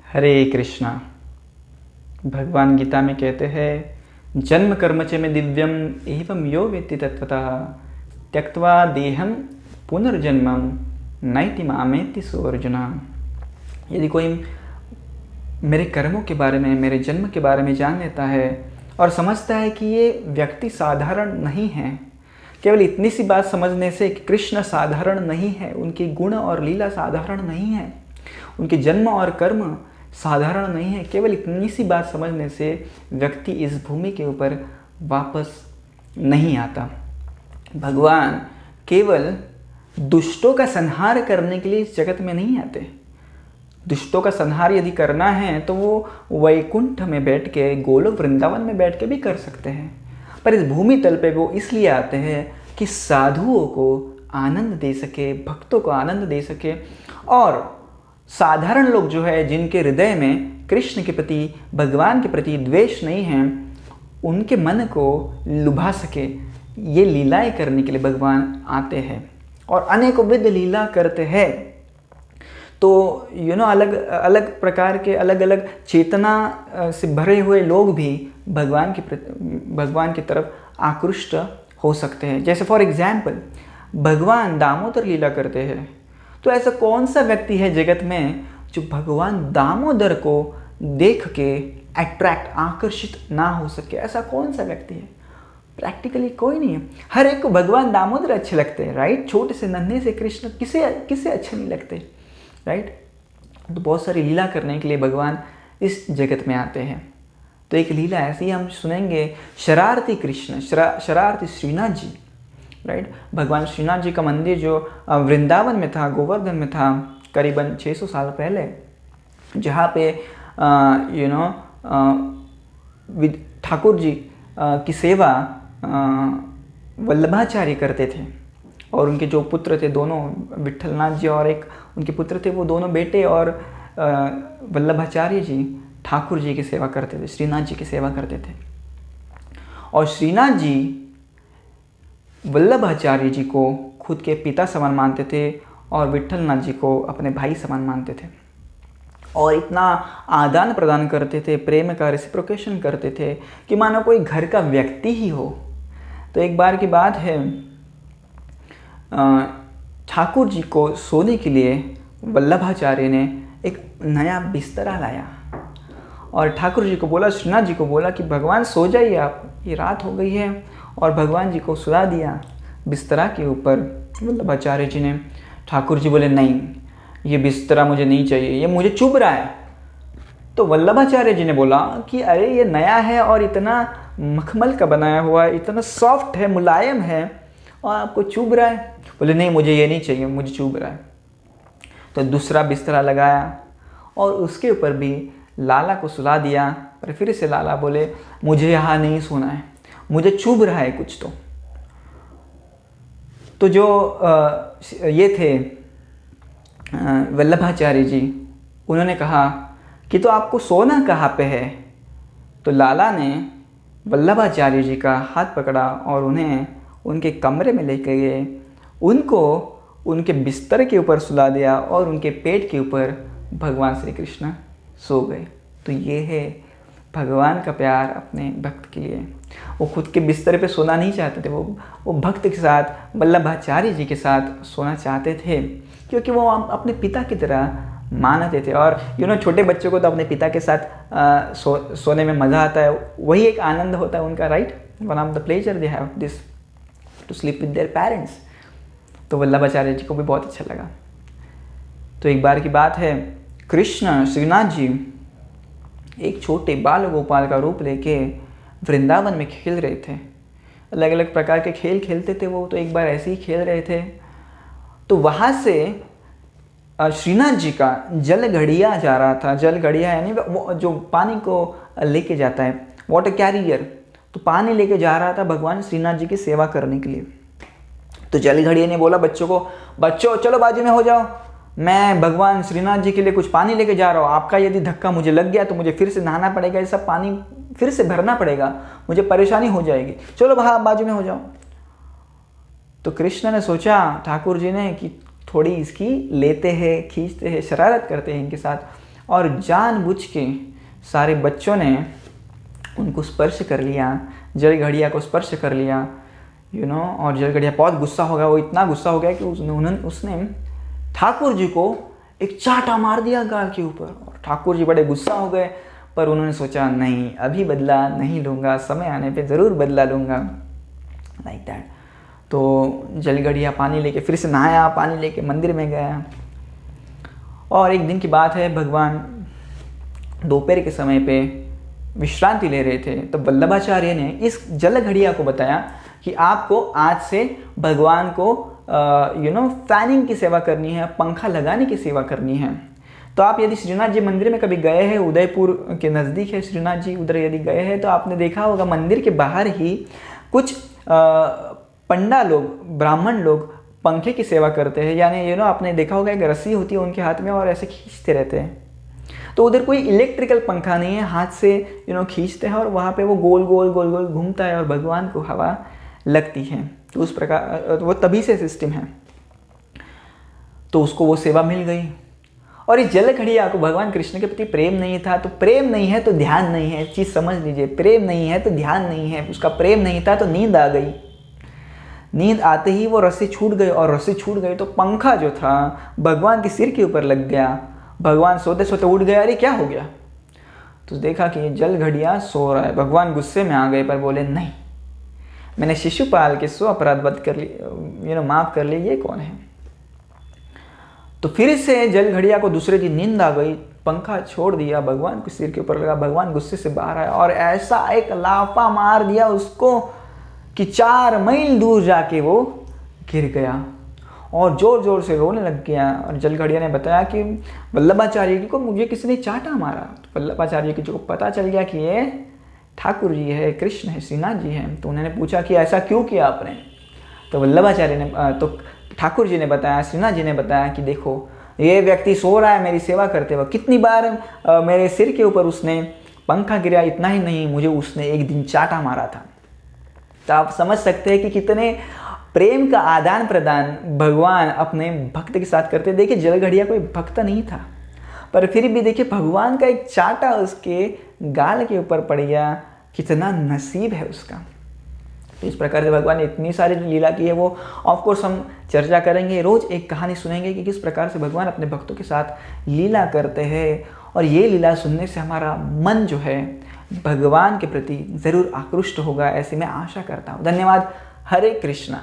हरे कृष्णा। भगवान गीता में कहते हैं जन्म कर्म च में दिव्यम एवं यो वेत्ति तत्वतः त्यक्त्वा देहम पुनर्जन्मम नैति मामेति सो अर्जुन। यदि कोई मेरे कर्मों के बारे में, मेरे जन्म के बारे में जान लेता है और समझता है कि ये व्यक्ति साधारण नहीं है, केवल इतनी सी बात समझने से कि कृष्ण साधारण नहीं है, उनके गुण और लीला साधारण नहीं है, उनके जन्म और कर्म साधारण नहीं है, केवल इतनी सी बात समझने से व्यक्ति इस भूमि के ऊपर वापस नहीं आता। भगवान केवल दुष्टों का संहार करने के लिए इस जगत में नहीं आते। दुष्टों का संहार यदि करना है तो वो वैकुंठ में बैठ के, गोलोक वृंदावन में बैठ के भी कर सकते हैं, पर इस भूमि तल पे वो इसलिए आते हैं कि साधुओं को आनंद दे सके, भक्तों को आनंद दे सके, और साधारण लोग जो है जिनके हृदय में कृष्ण के प्रति, भगवान के प्रति द्वेष नहीं है, उनके मन को लुभा सके। ये लीलाएं करने के लिए भगवान आते हैं और अनेकों विध लीला करते हैं। तो अलग अलग प्रकार के, अलग अलग चेतना से भरे हुए लोग भी भगवान की तरफ आकृष्ट हो सकते हैं। जैसे फॉर एग्जाम्पल भगवान दामोदर लीला करते हैं, तो ऐसा कौन सा व्यक्ति है जगत में जो भगवान दामोदर को देख के अट्रैक्ट, आकर्षित ना हो सके? ऐसा कौन सा व्यक्ति है? प्रैक्टिकली कोई नहीं है। हर एक को भगवान दामोदर अच्छे लगते हैं, राइट? छोटे से नन्हे से कृष्ण किसे अच्छे नहीं लगते, राइट? तो बहुत सारी लीला करने के लिए भगवान इस जगत में आते हैं। तो एक लीला ऐसी हम सुनेंगे, शरारती कृष्ण, शरारती श्रीनाथ जी, राइट? भगवान श्रीनाथ जी का मंदिर जो वृंदावन में था, गोवर्धन में था, करीबन 600 साल पहले, जहाँ पे ठाकुर जी की सेवा वल्लभाचार्य करते थे, और उनके जो पुत्र थे दोनों, विठलनाथ जी और एक उनके पुत्र थे, वो दोनों बेटे और वल्लभाचार्य जी ठाकुर जी की सेवा करते थे, श्रीनाथ जी की सेवा करते थे। और श्रीनाथ जी वल्लभाचार्य जी को खुद के पिता समान मानते थे और विठलनाथ जी को अपने भाई समान मानते थे, और इतना आदान प्रदान करते थे, प्रेम का रेसिप्रोकेशन करते थे कि मानो कोई घर का व्यक्ति ही हो। तो एक बार की बात है, ठाकुर जी को सोने के लिए वल्लभाचार्य ने एक नया बिस्तरा लाया और ठाकुर जी को बोला, श्रीनाथ जी को बोला कि भगवान सो जाइए आप, ये रात हो गई है, और भगवान जी को सुला दिया बिस्तरा के ऊपर वल्लभाचार्य जी ने। ठाकुर जी बोले नहीं, ये बिस्तरा मुझे नहीं चाहिए, ये मुझे चुभ रहा है। तो वल्लभाचार्य जी ने बोला कि अरे ये नया है और इतना मखमल का बनाया हुआ है, इतना सॉफ्ट है, मुलायम है, और आपको चुभ रहा है। बोले नहीं, मुझे ये नहीं चाहिए, मुझे चुभ रहा है। तो दूसरा बिस्तरा लगाया और उसके ऊपर भी लाला को सुला दिया, पर फिर से लाला बोले मुझे यहाँ नहीं सोना है, मुझे चुभ रहा है कुछ। तो जो ये थे वल्लभाचार्य जी, उन्होंने कहा कि तो आपको सोना कहाँ पे है? तो लाला ने वल्लभाचार्य जी का हाथ पकड़ा और उन्हें उनके कमरे में लेके गए, उनको उनके बिस्तर के ऊपर सुला दिया और उनके पेट के ऊपर भगवान श्री कृष्ण सो गए। तो ये है भगवान का प्यार अपने भक्त के लिए। वो खुद के बिस्तर पे सोना नहीं चाहते थे, वो भक्त के साथ, वल्लभाचार्य जी के साथ सोना चाहते थे, क्योंकि वो अपने पिता की तरह मानते थे। और छोटे बच्चों को तो अपने पिता के साथ सोने में मज़ा आता है, वही एक आनंद होता है उनका, right? One of the pleasure they have this, to sleep with their parents. तो वल्लभाचार्य जी को भी बहुत अच्छा लगा। तो एक बार की बात है, कृष्ण श्रीनाथ जी एक छोटे बाल गोपाल का रूप लेके वृंदावन में खेल रहे थे। अलग अलग प्रकार के खेल खेलते थे वो। तो एक बार ऐसे ही खेल रहे थे, तो वहाँ से श्रीनाथ जी का जल घड़िया जा रहा था। जल घड़िया यानी वो जो पानी को लेके जाता है, वाटर कैरियर। तो पानी लेके जा रहा था भगवान श्रीनाथ जी की सेवा करने के लिए। तो जल घड़िया ने बोला बच्चों चलो बाजू में हो जाओ, मैं भगवान श्रीनाथ जी के लिए कुछ पानी लेके जा रहा हूँ। आपका यदि धक्का मुझे लग गया तो मुझे फिर से नहाना पड़ेगा, ये सब पानी फिर से भरना पड़ेगा, मुझे परेशानी हो जाएगी, चलो बाजू में हो जाओ। तो कृष्ण ने सोचा, ठाकुर जी ने, कि थोड़ी इसकी लेते हैं, खींचते हैं, शरारत करते हैं इनके साथ, और जानबूझ के सारे बच्चों ने उनको स्पर्श कर लिया, जल घड़िया को स्पर्श कर लिया, और जल घड़िया बहुत गुस्सा हो गया। वो इतना गुस्सा हो गया कि उसने ठाकुर जी को एक चाटा मार दिया गाल के ऊपर, और ठाकुर जी बड़े गुस्सा हो गए। पर उन्होंने सोचा नहीं, अभी बदला नहीं लूँगा, समय आने पे ज़रूर बदला लूँगा, लाइक दैट। तो जल घड़िया पानी लेके फिर से नहाया, पानी लेके मंदिर में गया। और एक दिन की बात है, भगवान दोपहर के समय पे विश्रांति ले रहे थे। तो वल्लभाचार्य ने इस जल घड़िया को बताया कि आपको आज से भगवान को फैनिंग की सेवा करनी है, पंखा लगाने की सेवा करनी है। तो आप यदि श्रीनाथ जी मंदिर में कभी गए हैं, उदयपुर के नज़दीक है श्रीनाथ जी, उधर यदि गए हैं तो आपने देखा होगा मंदिर के बाहर ही कुछ पंडा लोग, ब्राह्मण लोग पंखे की सेवा करते हैं। यानी आपने देखा होगा एक रस्सी होती है उनके हाथ में और ऐसे खींचते रहते हैं। तो उधर कोई इलेक्ट्रिकल पंखा नहीं है, हाथ से खींचते हैं और वहाँ पे वो गोल गोल गोल गोल घूमता है और भगवान को हवा लगती है। तो उस प्रकार वो तभी से सिस्टम है। तो उसको वो सेवा मिल गई। और इस जल घड़िया को भगवान कृष्ण के प्रति प्रेम नहीं था। तो प्रेम नहीं है तो ध्यान नहीं है, चीज़ समझ लीजिए। प्रेम नहीं है तो ध्यान नहीं है। उसका प्रेम नहीं था तो नींद आ गई। नींद आते ही वो रस्सी छूट गई, और रस्सी छूट गई तो पंखा जो था भगवान के सिर के ऊपर लग गया। भगवान सोते सोते उठ गए, अरे क्या हो गया? तो देखा कि ये जल घड़िया सो रहा है। भगवान गुस्से में आ गए, पर बोले नहीं, मैंने शिशुपाल के 100 अपराध बद कर लिए, माफ़ कर लिए, ये कौन है? तो फिर से जल घड़िया को दूसरे दिन नींद आ गई, पंखा छोड़ दिया, भगवान के सिर के ऊपर लगा। भगवान गुस्से से बाहर आया और ऐसा एक लाफा मार दिया उसको कि 4 मील दूर जाके वो गिर गया और जोर जोर से रोने लग गया। और जल घड़िया ने बताया कि वल्लभाचार्य जी को मुझे किसी ने चाटा मारा। तो वल्लभाचार्य जी को पता चल गया कि ये ठाकुर जी है, कृष्ण है, श्रीनाथ जी हैं। तो उन्होंने पूछा कि ऐसा क्यों किया आपने? तो वल्लभाचार्य ने तो ठाकुर जी ने बताया, श्रीनाथ जी ने बताया कि देखो ये व्यक्ति सो रहा है मेरी सेवा करते हुए, कितनी बार मेरे सिर के ऊपर उसने पंखा गिरा, इतना ही नहीं मुझे उसने एक दिन चाटा मारा था। तो आप समझ सकते हैं कि कितने प्रेम का आदान प्रदान भगवान अपने भक्त के साथ करते। देखिए जल घड़िया कोई भक्त नहीं था, पर फिर भी देखिए भगवान का एक चाटा उसके गाल के ऊपर पड़ गया, कितना नसीब है उसका। तो इस प्रकार से भगवान ने इतनी सारी लीला की है, वो ऑफ कोर्स हम चर्चा करेंगे, रोज एक कहानी सुनेंगे कि किस प्रकार से भगवान अपने भक्तों के साथ लीला करते हैं। और ये लीला सुनने से हमारा मन जो है भगवान के प्रति ज़रूर आकृष्ट होगा, ऐसी मैं आशा करता हूँ। धन्यवाद। हरे कृष्णा।